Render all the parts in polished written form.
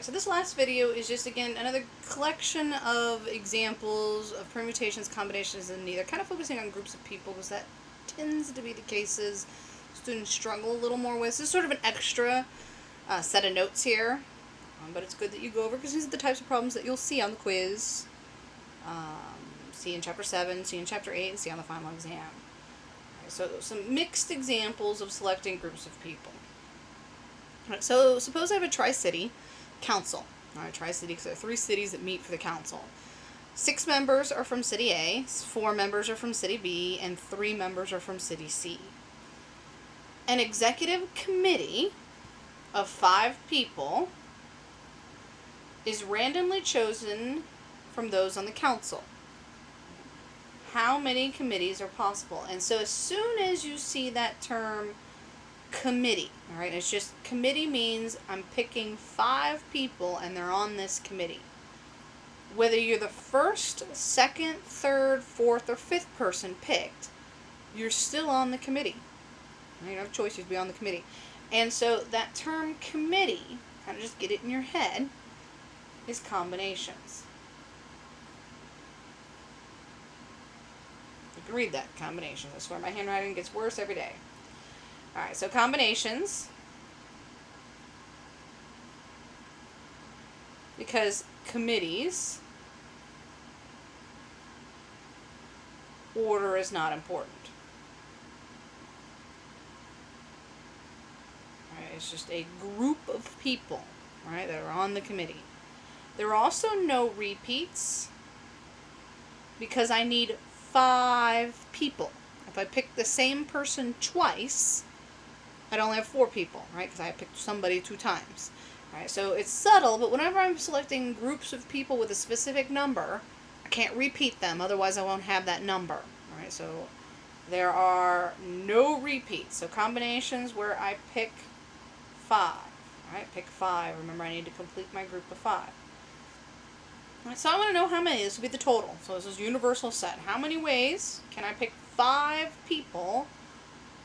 Alright, so this last video is just, again, another collection of examples of permutations, combinations, and neither. Kind of focusing on groups of people because that tends to be the cases students struggle a little more with. This is sort of an extra set of notes here, but it's good that you go over because these are the types of problems that you'll see on the quiz, see in Chapter 7, see in Chapter 8, and see on the final exam. Alright, so some mixed examples of selecting groups of people. Alright, so suppose I have a Tri-City council. Alright, Tri-City, because there are 3 cities that meet for the council. 6 members are from City A, 4 members are from City B, and 3 members are from City C. An executive committee of 5 people is randomly chosen from those on the council. How many committees are possible? And so as soon as you see that term committee, alright, it's just committee means I'm picking 5 people and they're on this committee. Whether you're the first, second, third, fourth, or 5th person picked, you're still on the committee. You don't have a choice, you'd be on the committee. And so that term committee, kind of just get it in your head, is combinations. You can read that, combinations. I swear my handwriting gets worse every day. Alright, so combinations, because committees, order is not important. Alright, it's just a group of people, right, that are on the committee. There are also no repeats, because I need 5 people. If I pick the same person twice, I'd only have 4 people, right? Because I picked somebody 2 times. Right? So it's subtle, but whenever I'm selecting groups of people with a specific number, I can't repeat them, otherwise I won't have that number. Right? So there are no repeats. So combinations where I pick 5. Right? Pick 5. Remember, I need to complete my group of 5. Right, so I want to know how many. This will be the total. So this is universal set. How many ways can I pick 5 people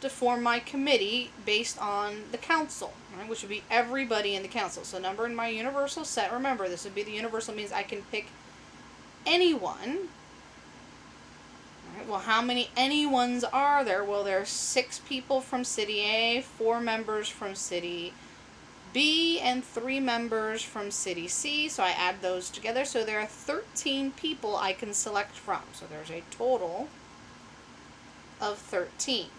to form my committee based on the council, right, which would be everybody in the council. So number in my universal set, remember this would be the universal, means I can pick anyone. Right, well, how many anyones are there? Well, there are 6 people from City A, 4 members from City B, and 3 members from City C. So I add those together. So there are 13 people I can select from. So there's a total of 13.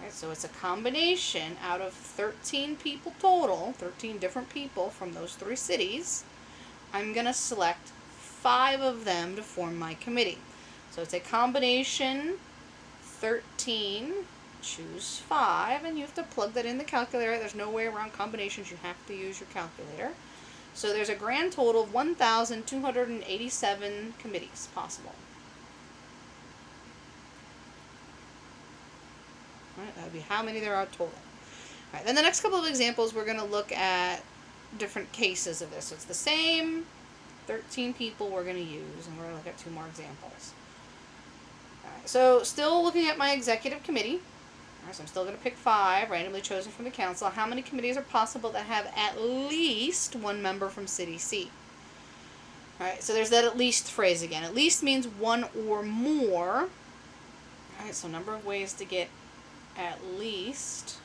Right, so it's a combination out of 13 people total, 13 different people from those 3 cities. I'm going to select 5 of them to form my committee. So it's a combination, 13, choose 5, and you have to plug that in the calculator. There's no way around combinations, you have to use your calculator. So there's a grand total of 1,287 committees possible. Right, that would be how many there are total. Alright, then the next couple of examples we're going to look at different cases of this. So it's the same 13 people we're going to use, and we're going to look at 2 more examples. Alright, so still looking at my executive committee. Alright, so I'm still going to pick 5 randomly chosen from the council. How many committees are possible that have at least 1 member from City C? Alright, so there's that at least phrase again. At least means 1 or more. Alright, so number of ways to get at least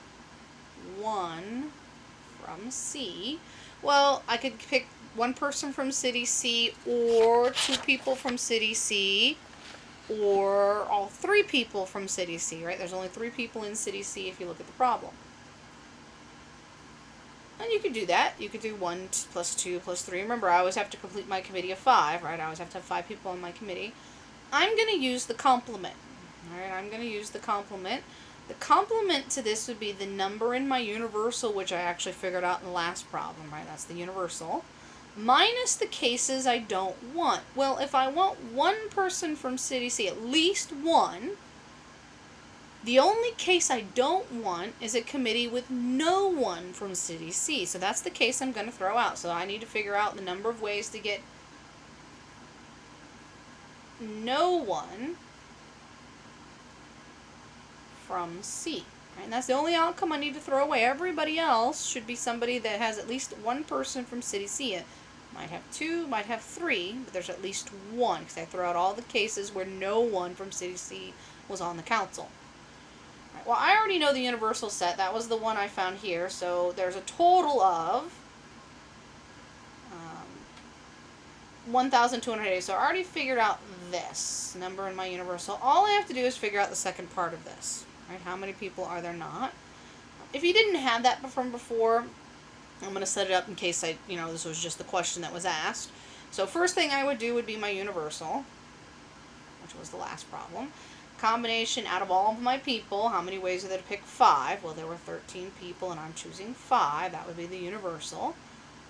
1 from C. Well, I could pick 1 person from City C, or 2 people from City C, or all 3 people from City C, right? There's only 3 people in City C if you look at the problem. And you could do that. You could do 1 plus 2 plus 3. Remember, I always have to complete my committee of 5, right? I always have to have 5 people on my committee. I'm going to use the complement. Alright, I'm going to use the complement. The complement to this would be the number in my universal, which I actually figured out in the last problem, right? That's the universal. Minus the cases I don't want. Well, if I want 1 person from City C, at least 1, the only case I don't want is a committee with no one from City C. So that's the case I'm going to throw out. So I need to figure out the number of ways to get no one from C. Right? And that's the only outcome I need to throw away. Everybody else should be somebody that has at least one person from City C. It might have two, might have three, but there's at least one, because I throw out all the cases where no one from City C was on the council. Right, well, I already know the universal set. That was the one I found here. So there's a total of 1,280. So I already figured out this number in my universal. All I have to do is figure out the second part of this. Right? How many people are there not? If you didn't have that from before, I'm going to set it up in case this was just the question that was asked. So first thing I would do would be my universal, which was the last problem. Combination out of all of my people, how many ways are there to pick 5? Well, there were 13 people and I'm choosing 5. That would be the universal.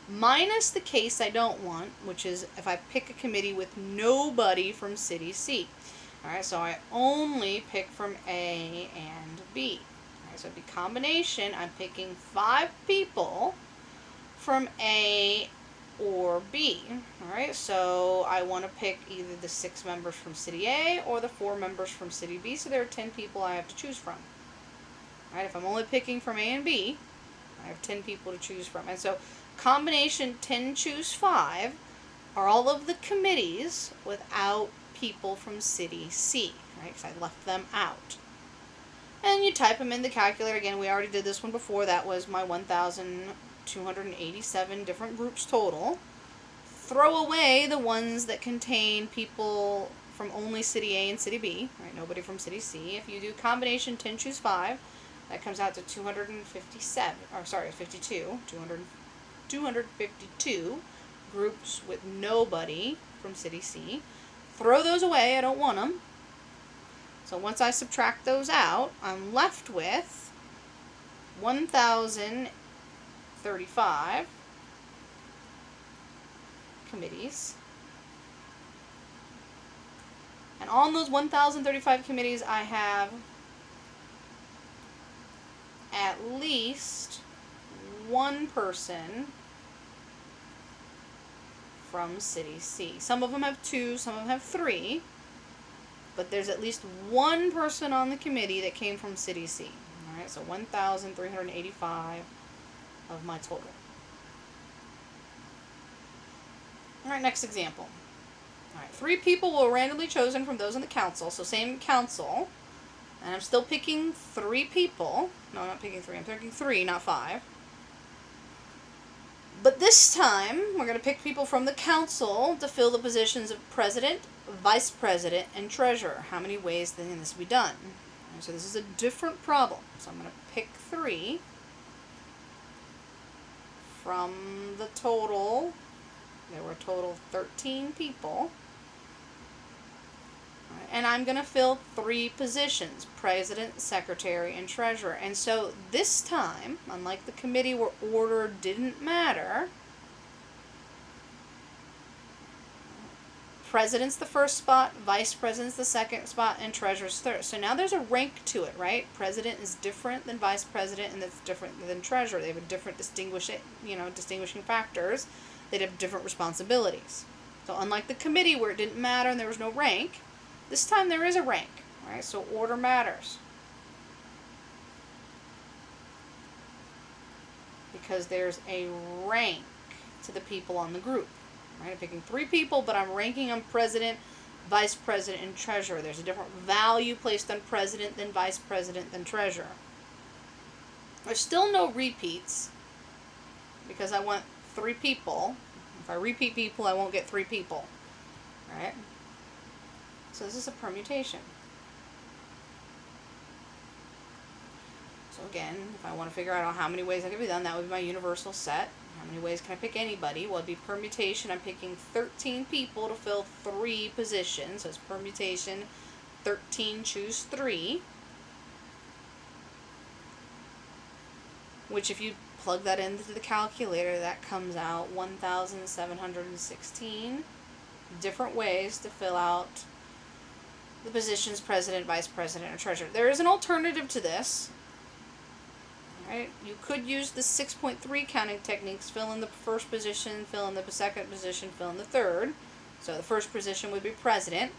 Minus the case I don't want, which is if I pick a committee with nobody from City C. Alright, so I only pick from A and B. Alright, so it'd be combination. I'm picking 5 people from A or B. Alright, so I want to pick either the 6 members from City A or the 4 members from City B, so there are 10 people I have to choose from. Alright, if I'm only picking from A and B, I have 10 people to choose from. And so combination 10 choose 5 are all of the committees without people from City C, right? Because I left them out. And you type them in the calculator. Again, we already did this one before. That was my 1,287 different groups total. Throw away the ones that contain people from only City A and City B, right? Nobody from City C. If you do combination 10 choose 5, that comes out to 252 groups with nobody from City C. Throw those away, I don't want them. So once I subtract those out, I'm left with 1,035 committees. And on those 1,035 committees, I have at least one person from City C. Some of them have 2, some of them have 3, but there's at least one person on the committee that came from City C. Alright, so 1,385 of my total. Alright, next example. Alright, 3 people were randomly chosen from those in the council, so same council, and I'm still picking 3 people. No, I'm not picking 3, I'm picking 3, not 5. But this time, we're going to pick people from the council to fill the positions of president, vice president, and treasurer. How many ways can this be done? And so this is a different problem. So I'm going to pick 3 from the total. There were a total of 13 people. And I'm going to fill 3 positions, president, secretary, and treasurer. And so this time, unlike the committee where order didn't matter, president's the first spot, vice president's the second spot, and treasurer's third. So now there's a rank to it, right? President is different than vice president, and that's different than treasurer. They have a different distinguishing factors. They'd have different responsibilities. So unlike the committee where it didn't matter and there was no rank, this time there is a rank, right? So order matters. Because there's a rank to the people on the group. Right? I'm picking 3 people, but I'm ranking them president, vice president, and treasurer. There's a different value placed on president than vice president than treasurer. There's still no repeats because I want 3 people. If I repeat people, I won't get 3 people. Right? So this is a permutation. So again, if I want to figure out how many ways that can be done, that would be my universal set. How many ways can I pick anybody? Well, it'd be permutation. I'm picking 13 people to fill 3 positions. So it's permutation, 13 choose 3. Which if you plug that into the calculator, that comes out 1,716 different ways to fill out the positions president, vice president, or treasurer. There is an alternative to this. Right? You could use the 6.3 counting techniques, fill in the first position, fill in the second position, fill in the third. So the first position would be president.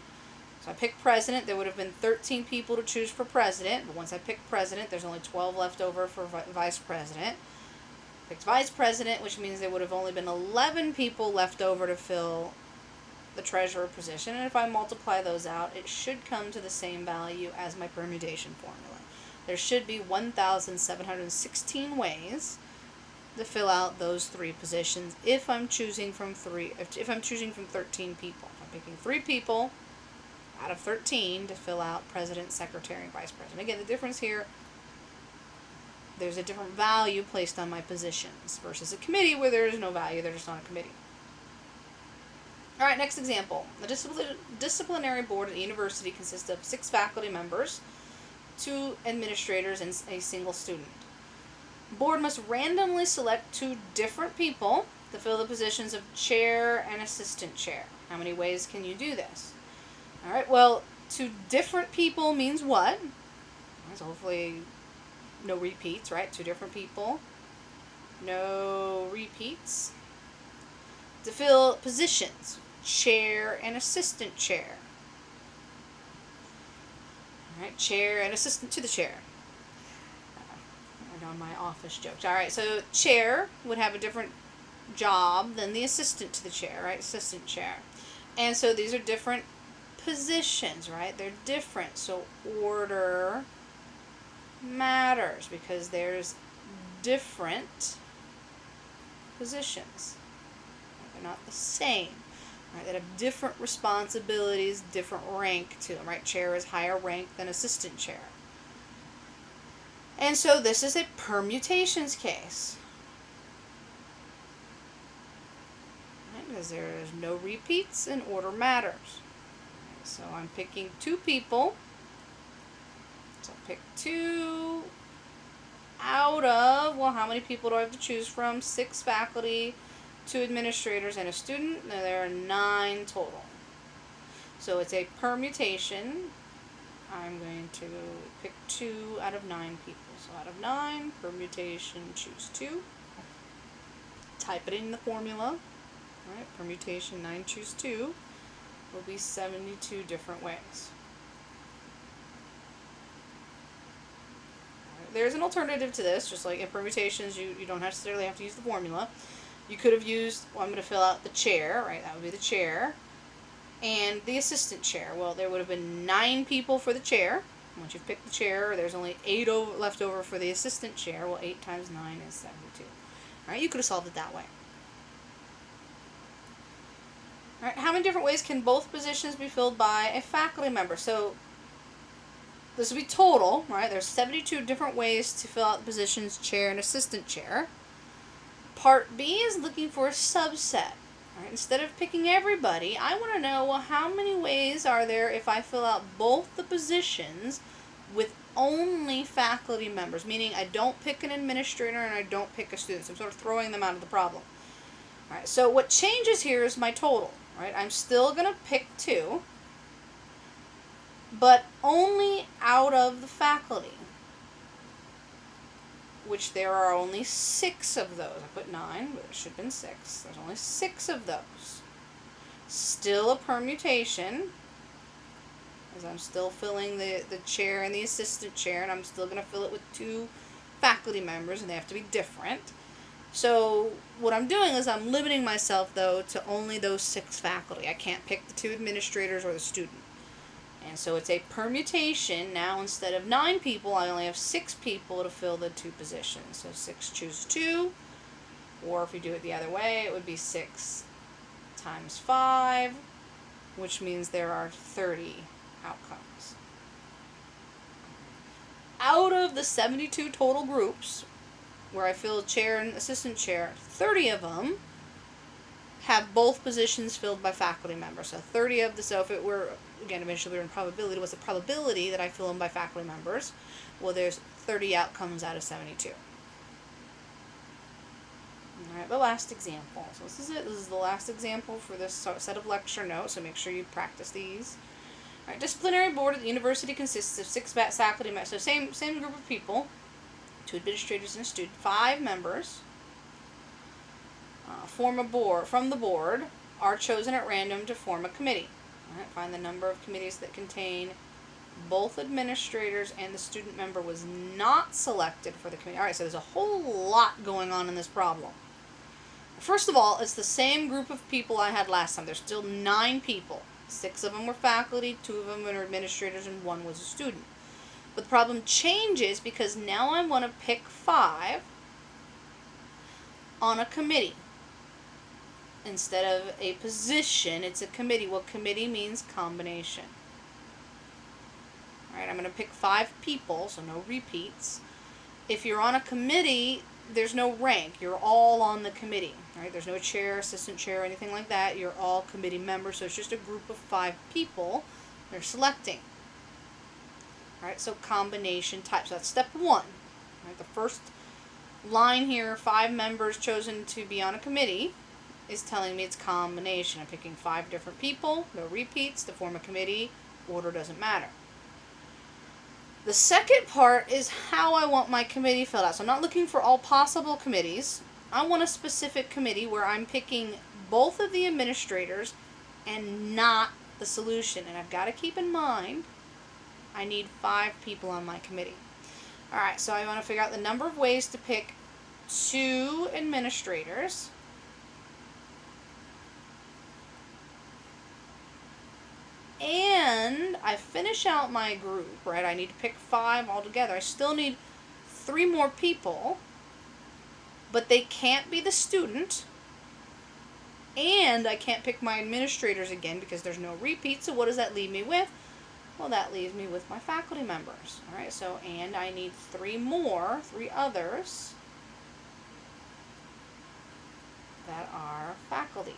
So I picked president. There would have been 13 people to choose for president. But once I picked president, there's only 12 left over for vice president. Picked vice president, which means there would have only been 11 people left over to fill the treasurer position. And if I multiply those out, it should come to the same value as my permutation formula. There should be 1,716 ways to fill out those 3 positions if I'm choosing from 13 people. If I'm picking 3 people out of 13 to fill out president, secretary, and vice president. Again, the difference here, there's a different value placed on my positions versus a committee where there is no value, they're just on a committee. Alright, next example. The disciplinary board at the university consists of 6 faculty members, 2 administrators, and a single student. The board must randomly select 2 different people to fill the positions of chair and assistant chair. How many ways can you do this? Alright, well, 2 different people means what? So hopefully no repeats, right? 2 different people. No repeats. To fill positions, chair and assistant chair. Alright, chair and assistant to the chair. On my office jokes. Alright, so chair would have a different job than the assistant to the chair, right? Assistant chair. And so these are different positions, right? They're different. So order matters because there's different positions. They're not the same. Right? They have different responsibilities, different rank to them, right? Chair is higher rank than assistant chair. And so this is a permutations case. Right? Because there is no repeats and order matters. Right? So I'm picking 2 people. So I'll pick 2 out of, well, how many people do I have to choose from? 6 faculty, 2 administrators, and a student. Now there are 9 total. So it's a permutation. I'm going to pick 2 out of 9 people. So out of 9, permutation, choose 2. Type it in the formula. Alright, permutation 9, choose 2 will be 72 different ways. Right, there's an alternative to this, just like in permutations, you don't necessarily have to use the formula. You could have used, well, I'm going to fill out the chair, right? That would be the chair. And the assistant chair. Well, there would have been 9 people for the chair. Once you've picked the chair, there's only 8 left over for the assistant chair. Well, 8 times 9 is 72. Alright, you could have solved it that way. Alright, how many different ways can both positions be filled by a faculty member? So, this would be total, right? There's 72 different ways to fill out the positions chair and assistant chair. Part B is looking for a subset. Right, instead of picking everybody, I want to know, well, how many ways are there if I fill out both the positions with only faculty members? Meaning I don't pick an administrator and I don't pick a student. So I'm sort of throwing them out of the problem. All right, so what changes here is my total. Right? I'm still going to pick 2, but only out of the faculty, which there are only 6 of those. I put 9, but it should have been 6. There's only 6 of those. Still a permutation, as I'm still filling the chair and the assistant chair, and I'm still going to fill it with 2 faculty members, and they have to be different. So what I'm doing is I'm limiting myself, though, to only those 6 faculty. I can't pick the 2 administrators or the student. And so it's a permutation. Now instead of 9 people, I only have 6 people to fill the 2 positions. So 6 choose 2. Or if you do it the other way, it would be 6 times 5, which means there are 30 outcomes. Out of the 72 total groups, where I filled chair and assistant chair, 30 of them have both positions filled by faculty members. So 30 of the, so if it were, again, eventually we were in probability, what's the probability that I fill them by faculty members? Well, there's 30 outcomes out of 72. Alright, the last example. So this is it. This is the last example for this set of lecture notes, so make sure you practice these. Alright, disciplinary board at the university consists of 6 faculty members. So same group of people, 2 administrators and a student, 5 members. Form a board. From the board are chosen at random to form a committee. All right, find the number of committees that contain both administrators and the student member was not selected for the committee. All right, so there's a whole lot going on in this problem. First of all, it's the same group of people I had last time. There's still 9 people. 6 of them were faculty, 2 of them were administrators, and 1 was a student. But the problem changes because now I want to pick 5 on a committee. Instead of a position, it's a committee. Well, committee means combination. Alright, I'm going to pick 5 people, so no repeats. If you're on a committee, there's no rank. You're all on the committee. Right? There's no chair, assistant chair, anything like that. You're all committee members, so it's just a group of 5 people they're selecting. Alright, so combination type. So that's step 1. Right, the first line here, 5 members chosen to be on a committee, is telling me it's combination. I'm picking 5 different people, no repeats, to form a committee. Order doesn't matter. The second part is how I want my committee filled out. So I'm not looking for all possible committees. I want a specific committee where I'm picking both of the administrators and not the solution. And I've got to keep in mind, I need 5 people on my committee. Alright, so I want to figure out the number of ways to pick 2 administrators and I finish out my group, right? I need to pick 5 altogether. I still need 3 more people, but they can't be the student, and I can't pick my administrators again because there's no repeat. So what does that leave me with? Well, that leaves me with my faculty members. All right, so, and I need 3 others that are faculty.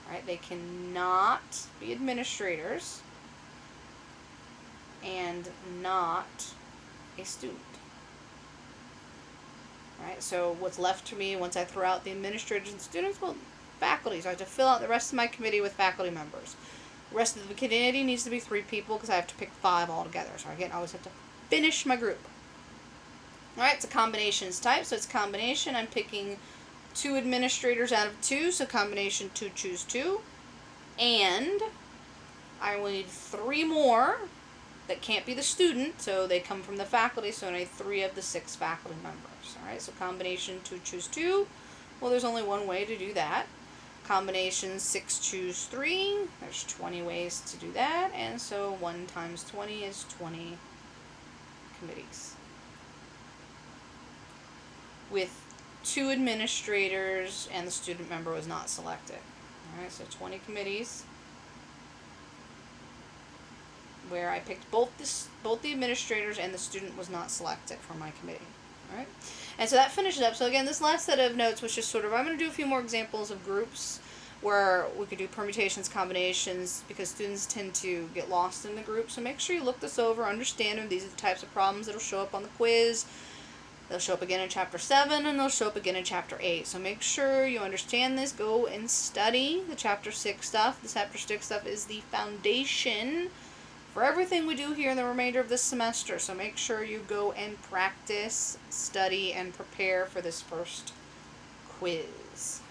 Right, they cannot be administrators and not a student. Right, so what's left to me once I throw out the administrators and students? Well, faculty. So I have to fill out the rest of my committee with faculty members. The rest of the committee needs to be 3 people because I have to pick 5 altogether. So again, I always have to finish my group. Alright, it's a combinations type, so it's combination. I'm picking 2 administrators out of 2, so combination 2, choose 2. And I will need 3 more that can't be the student, so they come from the faculty, so I need 3 of the 6 faculty members. Alright, so combination 2, choose 2. Well, there's only one way to do that. Combination 6, choose 3. There's 20 ways to do that, and so 1 times 20 is 20 committees. With 2 administrators and the student member was not selected. Alright, so 20 committees where I picked both the administrators and the student was not selected for my committee. Alright, and so that finishes up. So again, this last set of notes was just sort of, I'm going to do a few more examples of groups where we could do permutations, combinations, because students tend to get lost in the group. So make sure you look this over, understand them. These are the types of problems that will show up on the quiz. They'll show up again in Chapter 7, and they'll show up again in Chapter 8. So make sure you understand this. Go and study the Chapter 6 stuff. The Chapter 6 stuff is the foundation for everything we do here in the remainder of this semester. So make sure you go and practice, study, and prepare for this first quiz.